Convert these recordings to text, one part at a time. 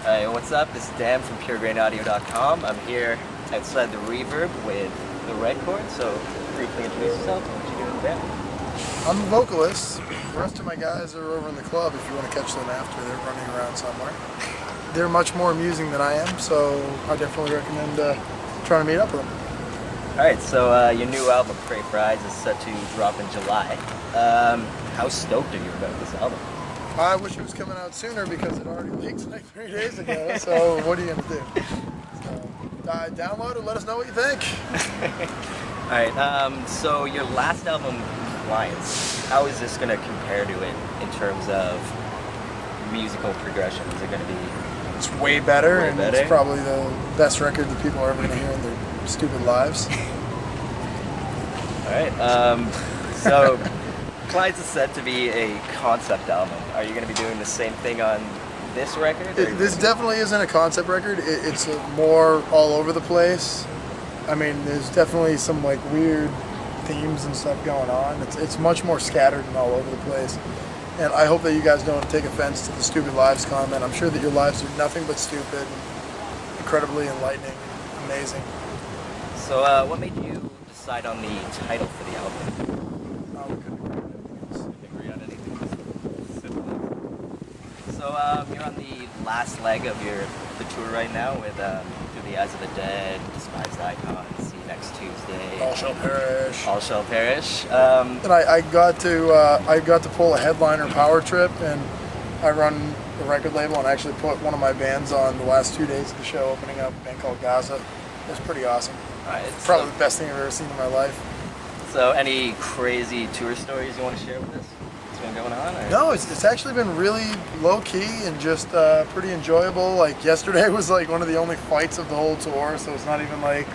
Hey, what's up? This is Dan from PureGrainAudio.com. I'm here outside the Reverb with the Red Chord, so briefly introduce yourself. What you doing there? I'm the vocalist. The rest of my guys are over in the club if you want to catch them after. They're running around somewhere. They're much more amusing than I am, so I definitely recommend trying to meet up with them. Alright, so your new album, Pray Fries, is set to drop in July. How stoked are you about this album? I wish it was coming out sooner because it already leaked like 3 days ago, so what are you going to do? So, download it, let us know what you think. Alright, so your last album, Clients, how is this going to compare to it in terms of musical progression? Is it going to be... It's way better, and it's probably the best record that people are ever going to hear in their stupid lives. Alright, so Clients is set to be a concept album. Are you going to be doing the same thing on this record? This definitely isn't a concept record. It's more all over the place. I mean, there's definitely some like weird themes and stuff going on. It's much more scattered and all over the place. And I hope that you guys don't take offense to the stupid lives comment. I'm sure that your lives are nothing but stupid, incredibly enlightening, amazing. So what made you decide on the title for the album? We couldn't Agree on anything? So you're on the last leg of the tour right now with Through the Eyes of the Dead, Despised Icons, See You Next Tuesday. All Shall Perish. All Shall Perish. And I got to pull a headliner power trip, and I run a record label and actually put one of my bands on the last 2 days of the show, opening up a band called Gaza. It was pretty awesome. Right, probably the best thing I've ever seen in my life. So any crazy tour stories you want to share with us? What's been going on? Or? No, it's actually been really low key and just pretty enjoyable. Like yesterday was like one of the only fights of the whole tour, so it's not even like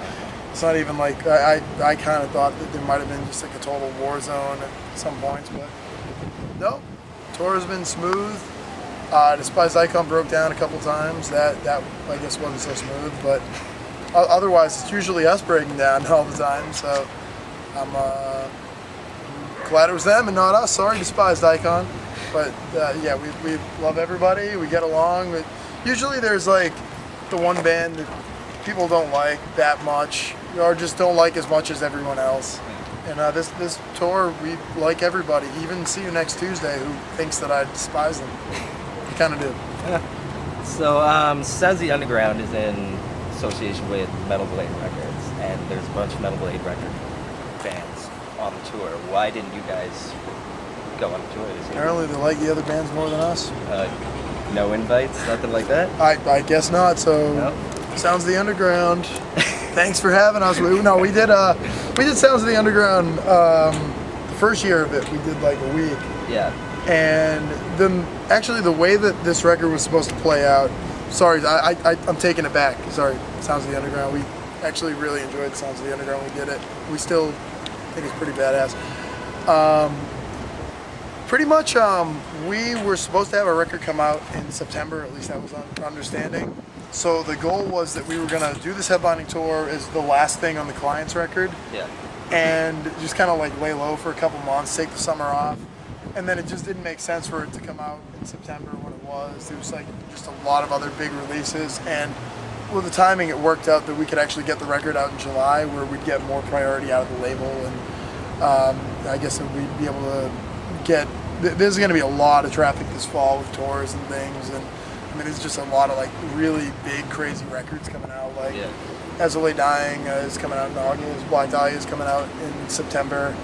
I kind of thought that there might have been just like a total war zone at some points, but no, tour has been smooth. Despised Icon broke down a couple times. That I guess wasn't so smooth, but otherwise it's usually us breaking down all the time. So I'm glad it was them and not us. Sorry, Despised Icon. But yeah, we love everybody. We get along. But usually there's like the one band that people don't like that much, or just don't like as much as everyone else. And this tour, we like everybody. Even See You Next Tuesday, who thinks that I despise them. I kind of do. So Sounds of the Underground is in association with Metal Blade Records, and there's a bunch of Metal Blade record bands on the tour. Why didn't you guys go on the tour this year? Apparently they like the other bands more than us. No invites, nothing like that? I guess not, so nope. Sounds of the Underground. Thanks for having us. We did Sounds of the Underground the first year of it. We did like a week. Yeah. And then actually the way that this record was supposed to play out, sorry, I'm taking it back. Sorry, Sounds of the Underground. We actually really enjoyed Sounds of the Underground. We did it. We still think it's pretty badass. Pretty much, we were supposed to have a record come out in September, at least that was our understanding. So the goal was that we were going to do this headlining tour as the last thing on the Clients record. Yeah. And just kind of like lay low for a couple months, take the summer off. And then it just didn't make sense for it to come out in September when it was. There was like just a lot of other big releases. And with the timing, it worked out that we could actually get the record out in July, where we'd get more priority out of the label. And I guess that we'd be able to get... There's going to be a lot of traffic this fall with tours and things. And I mean, there's just a lot of like really big, crazy records coming out. Like As I Lay Dying is coming out in August. Black Dahlia is coming out in September.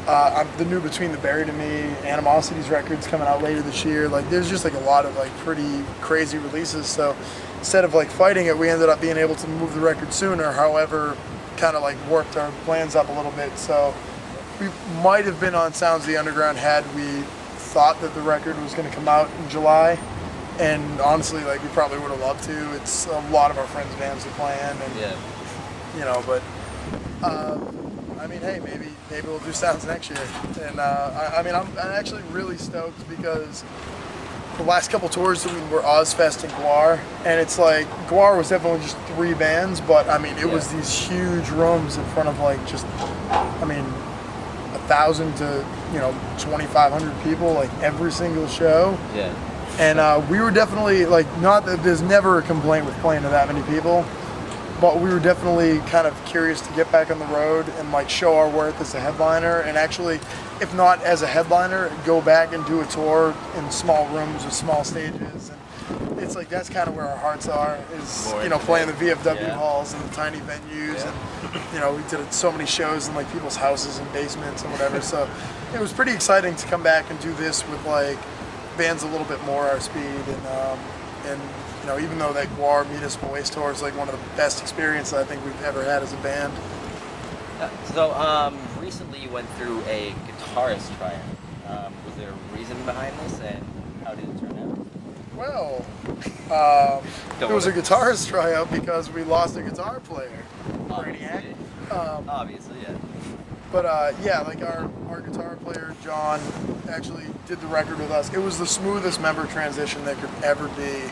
The new Between the Buried and Me, Animosity's record's coming out later this year. Like, there's just like a lot of like pretty crazy releases. So instead of like fighting it, we ended up being able to move the record sooner. However, kind of like warped our plans up a little bit. So we might have been on Sounds of the Underground had we thought that the record was going to come out in July. And honestly, like, we probably would have loved to. It's a lot of our friends' bands are playing, and you know, but I mean, hey, maybe we'll do Sounds next year. And I mean, I'm actually really stoked because the last couple tours were Ozfest and Guar, and it's like Guar was definitely just 3 bands, but I mean, it was these huge rooms in front of like just, I mean, 1,000 to 2,500 people, like every single show. Yeah. And we were definitely like, not that there's never a complaint with playing to that many people, but we were definitely kind of curious to get back on the road and like show our worth as a headliner, and actually, if not as a headliner, go back and do a tour in small rooms with small stages. And it's like, that's kind of where our hearts are, is, you know, playing the VFW halls and the tiny venues. And, you know, we did so many shows in like people's houses and basements and whatever. So it was pretty exciting to come back and do this with like bands a little bit more our speed. And you know, even though that Guar Municipal Waste Tour is like one of the best experiences I think we've ever had as a band. So recently you went through a guitarist tryout. Was there a reason behind this, and how did it turn out? Well, it was a guitarist tryout because we lost a guitar player. Obviously. Obviously, yeah. But yeah, like our guitar player, John, actually did the record with us. It was the smoothest member transition that could ever be.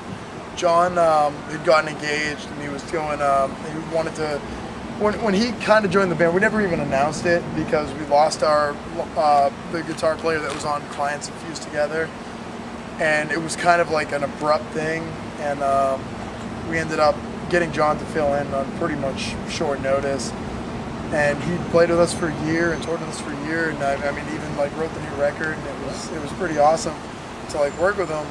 John had gotten engaged, and he was going, he wanted to, when he kind of joined the band, we never even announced it because we lost the guitar player that was on Clients and Fuse Together. And it was kind of like an abrupt thing, and we ended up getting John to fill in on pretty much short notice. And he played with us for a year and toured with us for a year, and I mean, even like wrote the new record, and it was pretty awesome to like work with him.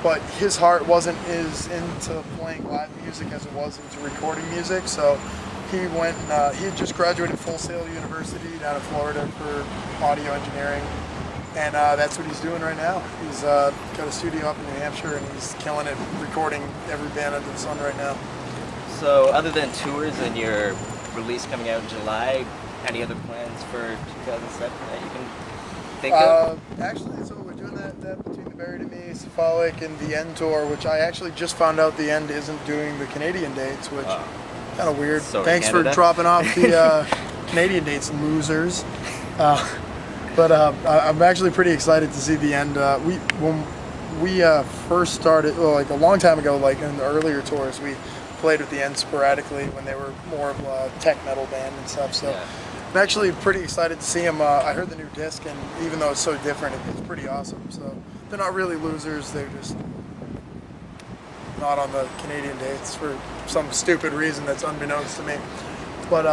But his heart wasn't as into playing live music as it was into recording music, so he went and he had just graduated Full Sail University down in Florida for audio engineering, and that's what he's doing right now. He's got a studio up in New Hampshire, and he's killing it, recording every band under the sun right now. So other than tours and your release coming out in July, any other plans for 2007 that you can think of? Actually, so we're doing that Between the Buried and Me, Cephalic, and the End tour, which I actually just found out the End isn't doing the Canadian dates, which kind of weird. So Thanks for dropping off the Canadian dates, losers. But I'm actually pretty excited to see the End. When we first started, well, like a long time ago, like in the earlier tours, we played with the End sporadically when they were more of a tech metal band and stuff. So I'm actually pretty excited to see them. I heard the new disc, and even though it's so different, it's pretty awesome. So they're not really losers. They're just not on the Canadian dates for some stupid reason that's unbeknownst to me. But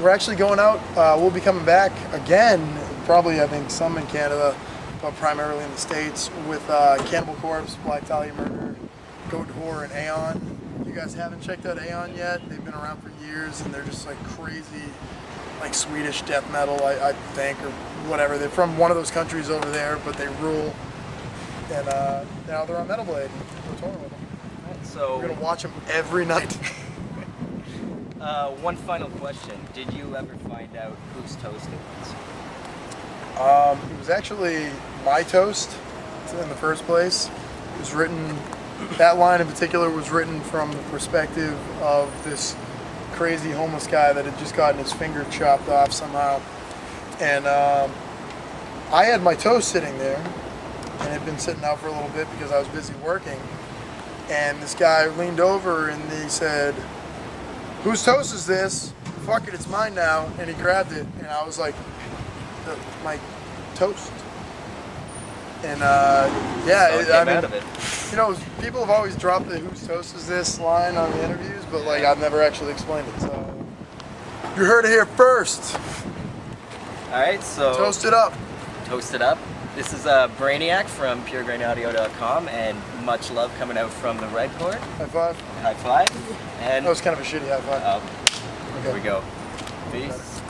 we're actually going out. We'll be coming back again, probably I think some in Canada, but primarily in the States, with Cannibal Corpse, Black Dahlia Murder, Goat Whore, and Aeon. You guys haven't checked out Aeon yet? They've been around for years, and they're just like crazy, like Swedish death metal, I think, or whatever. They're from one of those countries over there, but they rule. And now they're on Metal Blade. We're touring with them. Right, so we're gonna watch them every night. One final question: did you ever find out whose toast it was? It was actually my toast in the first place. It was written. That line in particular was written from the perspective of this crazy homeless guy that had just gotten his finger chopped off somehow. And I had my toast sitting there, and it had been sitting out for a little bit because I was busy working. And this guy leaned over and he said, "Whose toast is this? Fuck it, it's mine now." And he grabbed it, and I was like, "My toast." And yeah, so I mean, you know, people have always dropped the "whose toast is this" line on the interviews, but like I've never actually explained it. So you heard it here first. All right, so toast it up. Toast it up. This is Brainiac from PureGrainAudio.com, and much love coming out from the Red Chord. High five. High five. And that was kind of a shitty high five. Here we go. Peace.